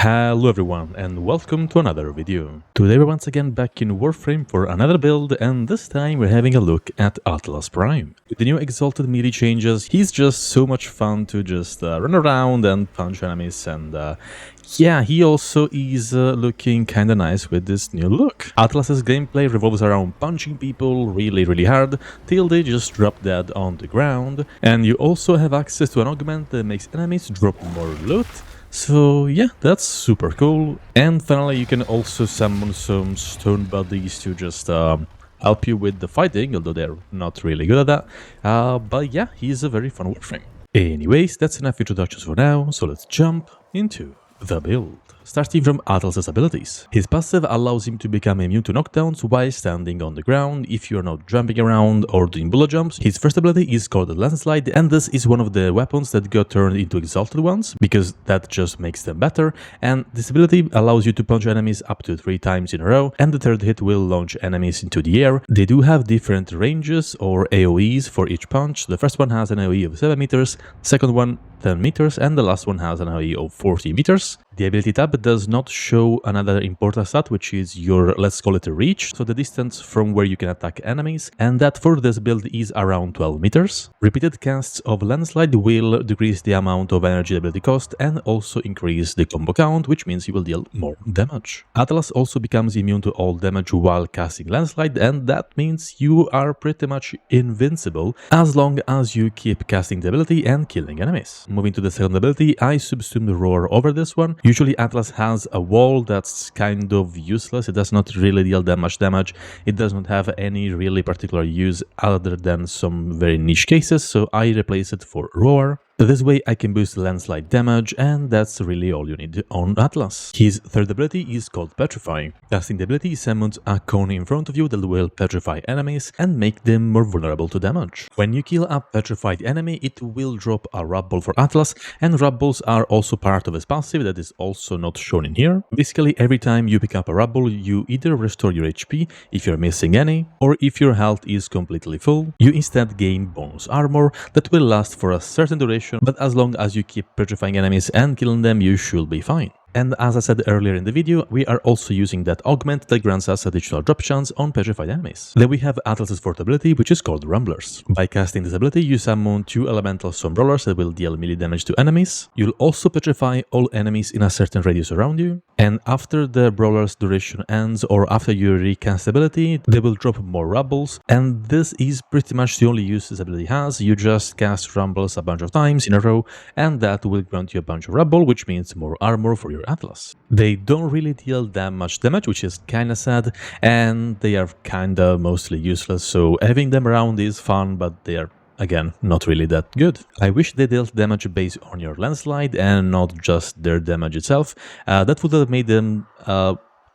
Hello everyone and welcome to another video. Today we're once again back in Warframe for another build, and this time we're having a look at Atlas Prime. With the new exalted melee changes, he's just so much fun to just run around and punch enemies, and yeah, he also is looking kinda nice with this new look. Atlas's gameplay revolves around punching people really hard till they just drop dead on the ground, and you also have access to an augment that makes enemies drop more loot. So yeah, that's super cool. And finally, you can also summon some stone buddies to just help you with the fighting, although they're not really good at that. But yeah, he's a very fun Warframe. Anyways, that's enough introductions for now, so let's jump into the build. Starting from Atlas's abilities. His passive allows him to become immune to knockdowns while standing on the ground if you are not jumping around or doing bullet jumps. His first ability is called Landslide, and this is one of the weapons that got turned into exalted ones, because that just makes them better. And this ability allows you to punch enemies up to 3 times in a row, and the third hit will launch enemies into the air. They do have different ranges or AoEs for each punch. The first one has an AoE of 7 meters, second one 10 meters, and the last one has an AoE of 40 meters. The ability tab does not show another important stat, which is your, let's call it a reach, so the distance from where you can attack enemies, and that for this build is around 12 meters. Repeated casts of Landslide will decrease the amount of energy the ability cost and also increase the combo count, which means you will deal more damage. Atlas also becomes immune to all damage while casting Landslide, and that means you are pretty much invincible as long as you keep casting the ability and killing enemies. Moving to the second ability, I subsumed Roar over this one. Usually Atlas has a wall that's kind of useless. It does not really deal that much damage. It does not have any really particular use other than some very niche cases, so I replace it for Roar. This way I can boost landslide damage, and that's really all you need on Atlas. His third ability is called Petrify. Casting the ability summons a cone in front of you that will petrify enemies and make them more vulnerable to damage. When you kill a petrified enemy, it will drop a rubble for Atlas, and rubbles are also part of his passive that is also not shown in here. Basically, every time you pick up a rubble, you either restore your HP if you're missing any, or if your health is completely full, you instead gain bonus armor that will last for a certain duration, but as long as you keep petrifying enemies and killing them, you should be fine. And as I said earlier in the video, we are also using that augment that grants us additional drop chance on petrified enemies. Then we have Atlas's fourth ability, which is called Rumblers. By casting this ability, you summon 2 elemental storm brawlers that will deal melee damage to enemies. You'll also petrify all enemies in a certain radius around you. And after the brawler's duration ends, or after you recast the ability, they will drop more rumbles. And this is pretty much the only use this ability has. You just cast rumbles a bunch of times in a row, and that will grant you a bunch of rubble, which means more armor for your Atlas. They don't really deal that much damage, which is kinda sad, and they are kinda mostly useless, so having them around is fun, but they are, again, not really that good. I wish they dealt damage based on your landslide and not just their damage itself. That would have made them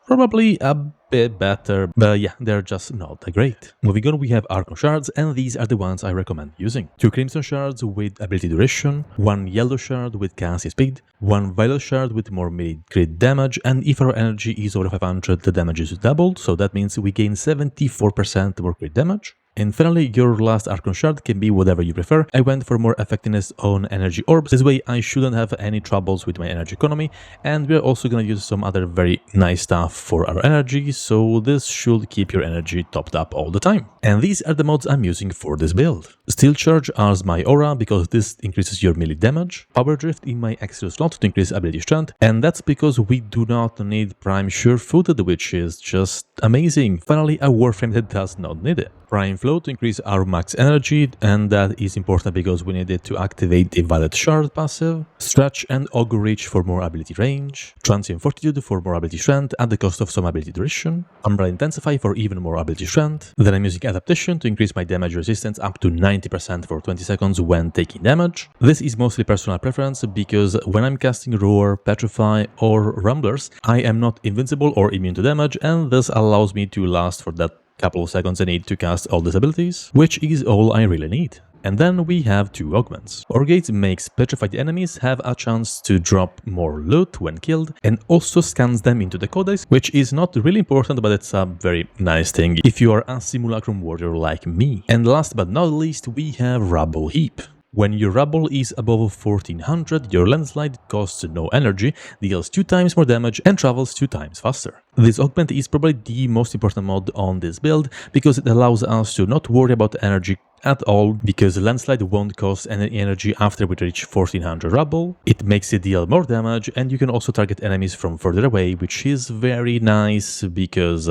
probably a bit better, but yeah, they're just not that great. Moving on, we have Archon Shards, and these are the ones I recommend using. 2 Crimson Shards with ability duration, 1 Yellow Shard with casting speed, 1 Violet Shard with more melee crit damage, and if our energy is over 500, the damage is doubled, so that means we gain 74% more crit damage. And finally, your last Archon Shard can be whatever you prefer. I went for more effectiveness on energy orbs. This way I shouldn't have any troubles with my energy economy, and we're also gonna use some other very nice stuff for our energy, so this should keep your energy topped up all the time. And these are the mods I'm using for this build. Steel Charge as my aura, because this increases your melee damage. Power Drift in my extra slot to increase ability strength, and that's because we do not need Prime Sure-Footed, which is just amazing. Finally, a Warframe that does not need it. Prime Flow to increase our max energy, and that is important because we need it to activate a Violet Shard passive. Stretch and Augur Reach for more ability range. Transient Fortitude for more ability strength at the cost of some ability duration. Umbral Intensify for even more ability strength. Then I'm using Adaptation to increase my damage resistance up to 90% for 20 seconds when taking damage. This is mostly personal preference because when I'm casting Roar, Petrify or Rumblers, I am not invincible or immune to damage, and this allows me to last for that couple of seconds I need to cast all these abilities, which is all I really need. And then we have 2 augments. Orgate makes petrified enemies have a chance to drop more loot when killed, and also scans them into the codex, which is not really important, but it's a very nice thing if you are a Simulacrum warrior like me. And last but not least, we have Rubble Heap. When your rubble is above 1400, your Landslide costs no energy, deals 2 times more damage and travels 2 times faster. This augment is probably the most important mod on this build because it allows us to not worry about energy at all, because Landslide won't cost any energy after we reach 1400 rubble. It makes it deal more damage, and you can also target enemies from further away, which is very nice because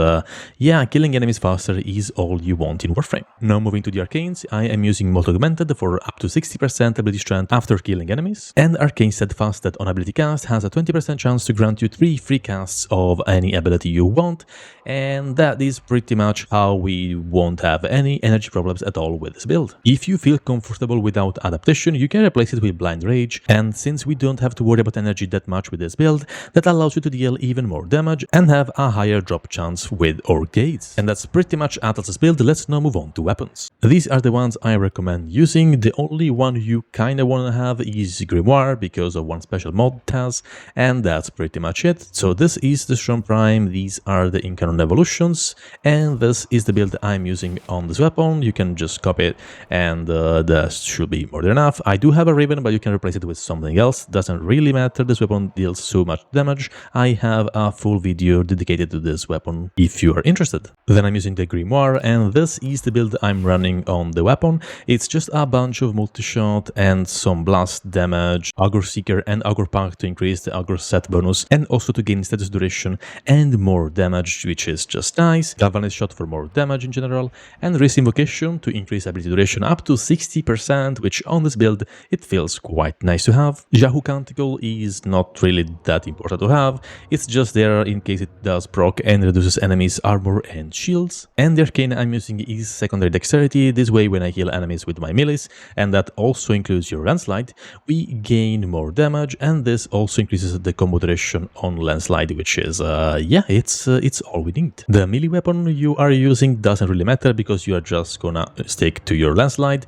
yeah, killing enemies faster is all you want in Warframe. Now moving to the arcanes, I am using Molt Augmented for up to 60% ability strength after killing enemies, and Arcane Steadfast that on ability cast has a 20% chance to grant you 3 free casts of any ability you want, and that is pretty much how we won't have any energy problems at all with this build. If you feel comfortable without adaptation, you can replace it with Blind Rage, and since we don't have to worry about energy that much with this build, that allows you to deal even more damage and have a higher drop chance with Orc Gates. And that's pretty much Atlas's build. Let's now move on to weapons. These are the ones I recommend using. The only one you kinda wanna have is Grimoire because of one special mod it has, and that's pretty much it. So this is the Strong Prime, these are the in-canon evolutions, and this is the build I'm using on this weapon. You can just copy it and that should be more than enough. I do have a Raven, but you can replace it with something else. Doesn't really matter, this weapon deals so much damage. I have a full video dedicated to this weapon if you are interested. Then I'm using the Grimoire, and this is the build I'm running on the weapon. It's just a bunch of multi-shot and some blast damage, Augur Seeker and Augur Pact to increase the Augur set bonus, and also to gain status duration and more damage, which is just nice. Galvanized Shot for more damage in general, and Race Invocation to increase ability duration up to 60%, which on this build it feels quite nice to have. Yahoo Canticle is not really that important to have, it's just there in case it does proc and reduces enemies armor and shields. And the arcane I'm using is Secondary Dexterity. This way when I heal enemies with my melees, and that also includes your Landslide, we gain more damage, and this also increases the combo duration on Landslide, which is yeah, it's all we need. The melee weapon you are using doesn't really matter because you are just gonna stick to your Landslide.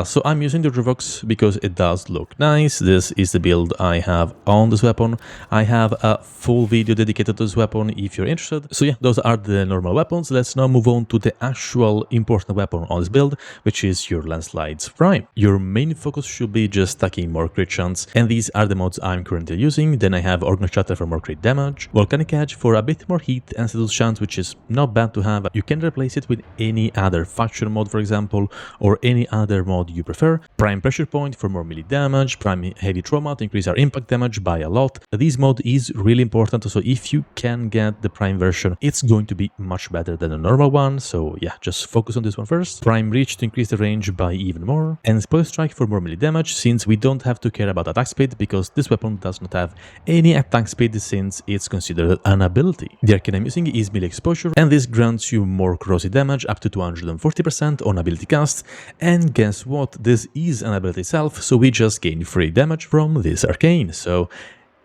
So I'm using the Revox because it does look nice. This is the build I have on this weapon. I have a full video dedicated to this weapon if you're interested. So yeah, those are the normal weapons. Let's now move on to the actual important weapon on this build, which is your Landslide's Prime. Your main focus should be just stacking more crit chance, and these are the mods I'm currently using. Then I have Orgno Shatter for more crit damage, Volcanic Edge for a bit more heat and seduce chance, which is not bad to have. You can replace it with any other faction mod, for example, or any other mod you prefer. Prime Pressure Point for more melee damage, Prime Heavy Trauma to increase our impact damage by a lot. This mod is really important, so if you can get the Prime version, it's going to be much better than the normal one, so yeah, just focus on this one first. Prime Reach to increase the range by even more, and Spoil Strike for more melee damage, since we don't have to care about attack speed because this weapon does not have any attack speed since it's considered an ability. The arcane I'm using is Melee Exposure, and this grants you more corrosive damage up to 240% on ability cast, and guess what, this is an ability itself, so we just gain free damage from this arcane. So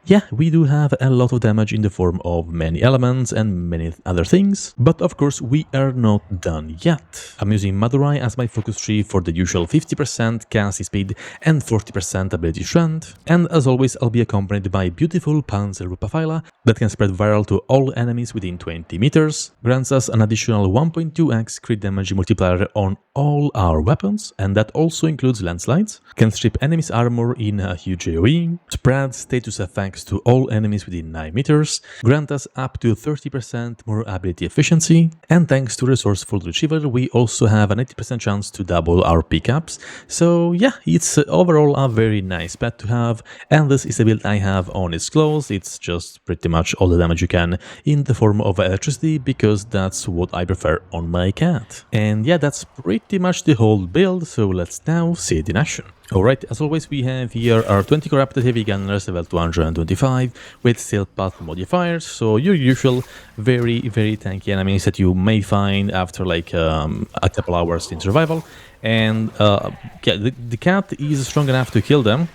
yeah, we do have a lot of damage in the form of many elements and many other things, but of course we are not done yet. I'm using Madurai as my focus tree for the usual 50% casting speed and 40% ability strength, and as always I'll be accompanied by beautiful Panzer Rupaphyla that can spread viral to all enemies within 20 meters, grants us an additional 1.2x crit damage multiplier on all our weapons, and that also includes landslides, can strip enemies armor in a huge AoE, spread status effects to all enemies within 9 meters, grant us up to 30% more ability efficiency, and thanks to Resourceful Retriever we also have an 80% chance to double our pickups. So yeah, it's overall a very nice pet to have, and this is the build I have on its clothes. It's just pretty much all the damage you can in the form of electricity because that's what I prefer on my cat. And yeah, that's pretty much the whole build, so let's now see it in action. Alright, as always we have here our 20 corrupted heavy gunners level 225 with Steel Path modifiers, so your usual very tanky enemies that you may find after like a couple hours in survival. And yeah, the cat is strong enough to kill them.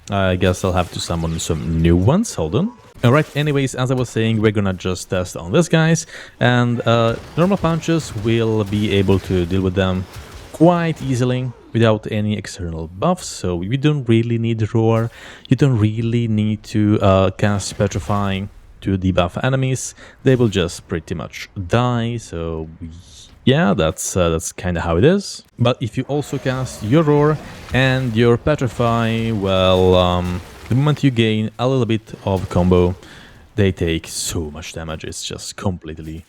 I guess I'll have to summon some new ones, hold on. Alright, anyways, as I was saying, we're gonna just test on these guys, and normal punches will be able to deal with them quite easily without any external buffs, so you don't really need Roar, you don't really need to cast Petrifying to debuff enemies, they will just pretty much die, so yeah, that's kind of how it is. But if you also cast your Roar and your Petrify, well, the moment you gain a little bit of combo, they take so much damage. It's just completely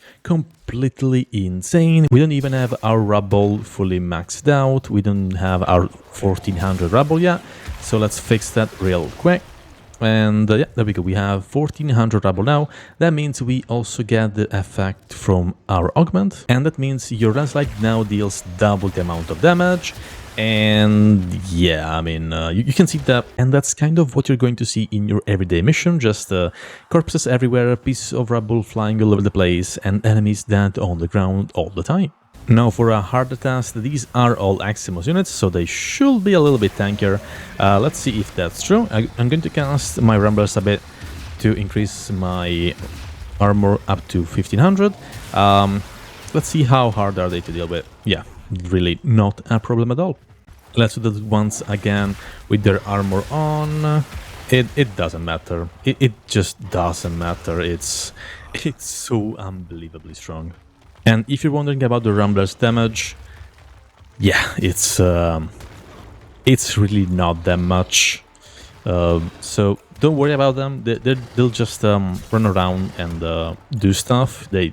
insane. We don't even have our Rubble fully maxed out. We don't have our 1400 Rubble yet. So let's fix that real quick. And yeah, there we go. We have 1400 Rubble now. That means we also get the effect from our Augment. And that means your Landslide now deals double the amount of damage. And yeah, I mean, you can see that, and that's kind of what you're going to see in your everyday mission, just corpses everywhere, pieces of rubble flying all over the place, and enemies that are on the ground all the time. Now for a harder task, these are all Aximus units, so they should be a little bit tankier. Let's see if that's true. I'm going to cast my Rumblers a bit to increase my armor up to 1500. Let's see how hard are they to deal with. Yeah, really not a problem at all. Let's do that once again with their armor on. It doesn't matter. It just doesn't matter. It's so unbelievably strong. And if you're wondering about the Rumbler's damage, yeah, it's really not that much. So don't worry about them. They'll just run around and do stuff. They're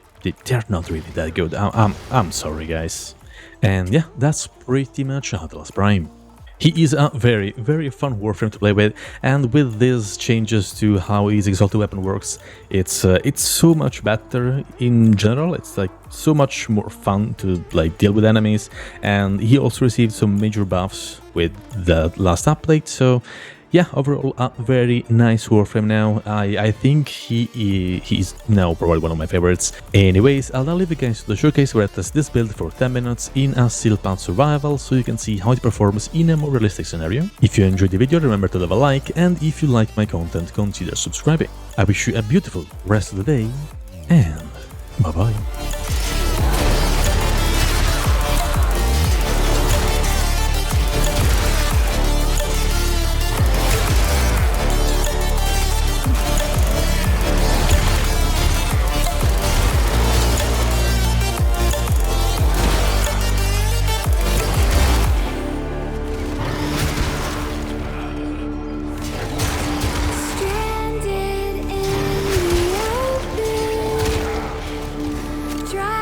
not really that good. I'm sorry, guys. And yeah, that's pretty much Atlas Prime. He is a very, very fun Warframe to play with, and with these changes to how his Exalted Weapon works, it's so much better in general. It's like so much more fun to like deal with enemies, and he also received some major buffs with the last update, so yeah, overall a very nice Warframe now. I think he is now probably one of my favorites. Anyways, I'll now leave you guys to the showcase where I test this build for 10 minutes in a Seal Path Survival, so you can see how it performs in a more realistic scenario. If you enjoyed the video, remember to leave a like, and if you like my content, consider subscribing. I wish you a beautiful rest of the day, and bye bye. Try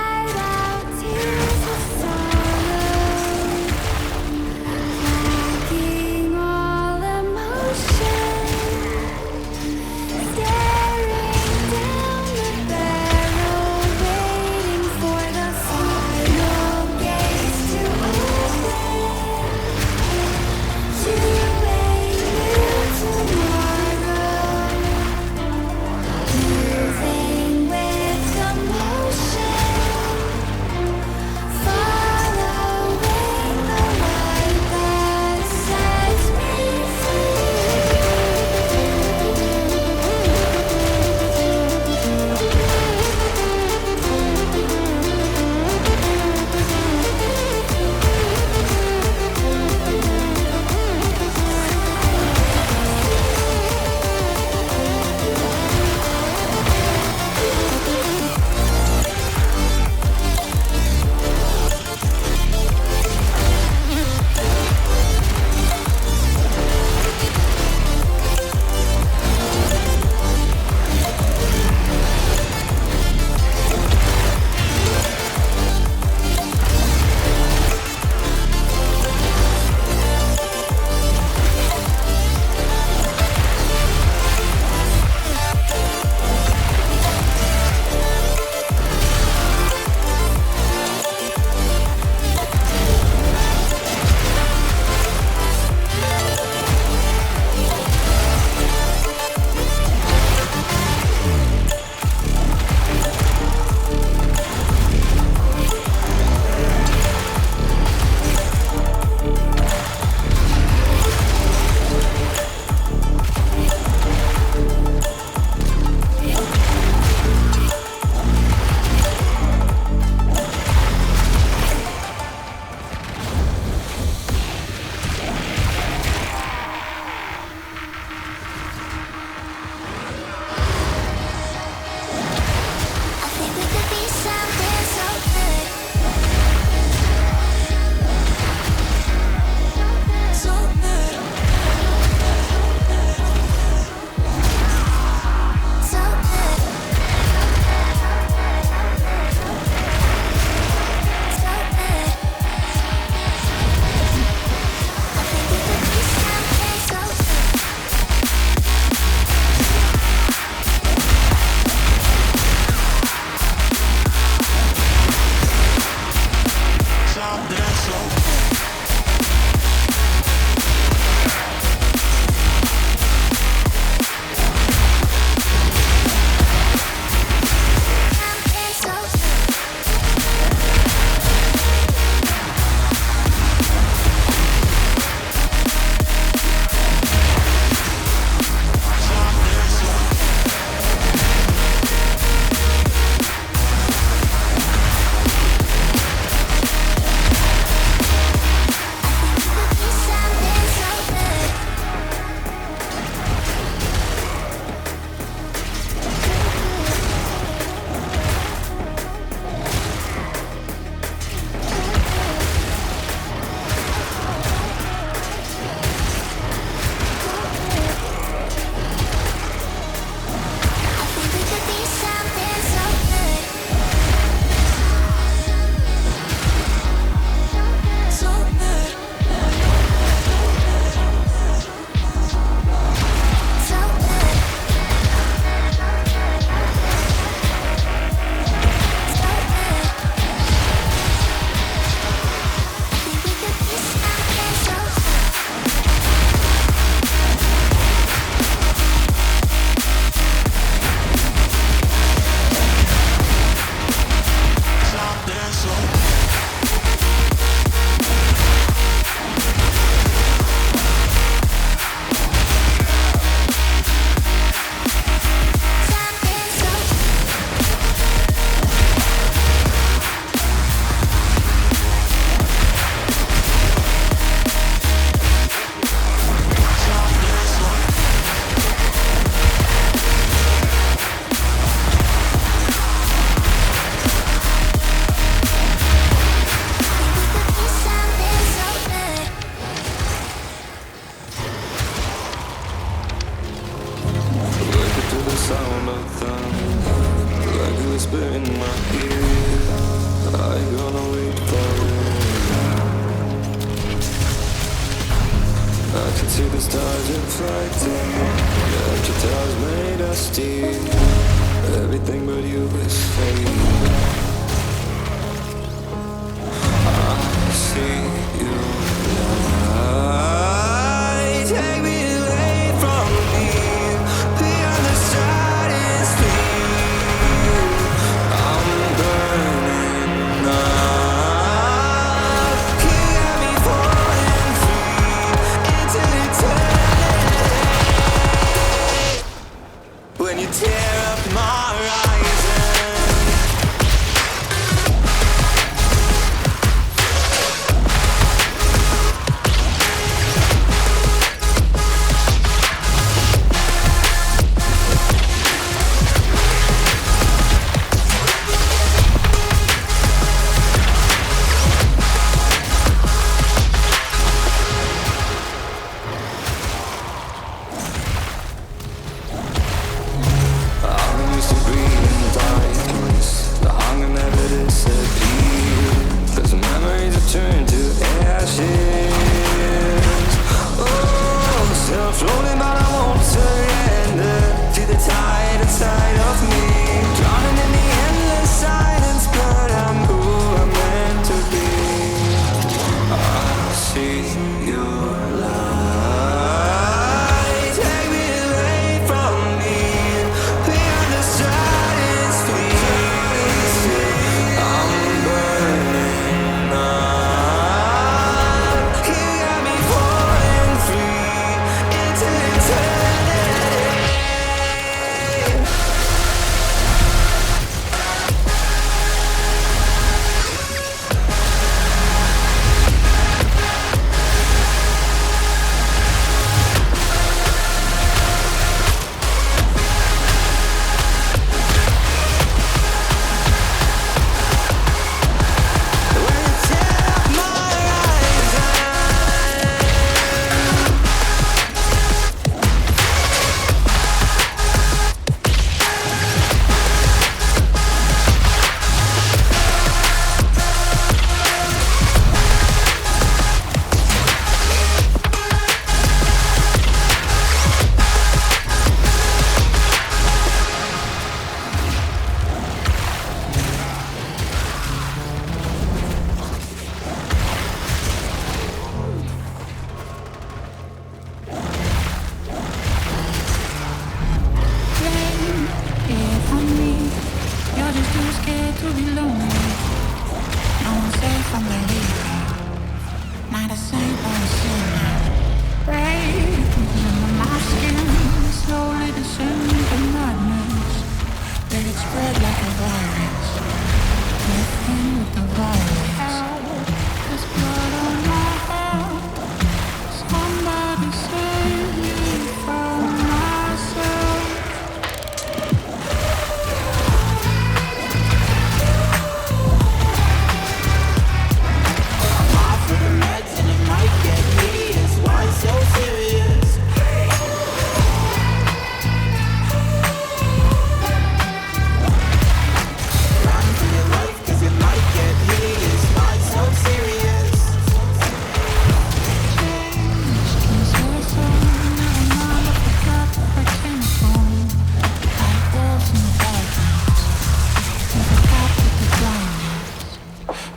whisper in my ear. I gonna wait for it. I can see the stars reflecting. Your towers made us steer. Everything but you is fake. I see you lie. Take me away from me, beyond the stratosphere. I'm burning up. You got me falling free into eternity. When you tear up my horizon.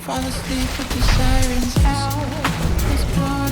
Fall asleep with the sirens out. This blood